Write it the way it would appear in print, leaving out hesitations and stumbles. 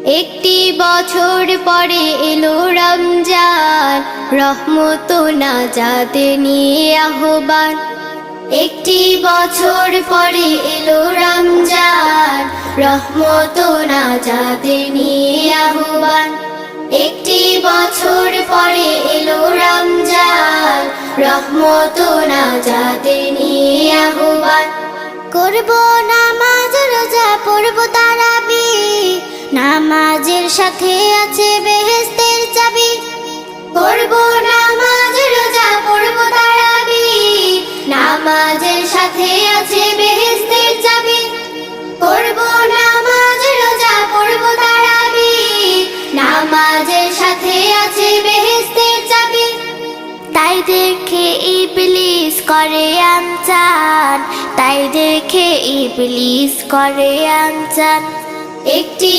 একটি বছর পরে এলো রমজান, রহমত নাজাতে নিয়ে আহ্বান। একটি বছর পরে এলো রমজান, রহমত নাজাতে নিয়ে আহ্বান। একটি বছর পরে এলো রমজান, রহমত নাজাতে নিয়ে আহ্বান। করব নামাজ রোজা পড়ব তারাবিহ, নামাজের সাথে আছে বেহেশতের চাবি। করব নামাজ রোজা পড়ব তারাবিহ, নামাজের সাথে আছে বেহেশতের চাবি। করব নামাজ রোজা পড়ব তারাবিহ, নামাজের সাথে আছে বেহেশতের চাবি। তাই দেখে ইবলিস করে আনচান, তাই দেখে ইবলিস করে আনচান। একটি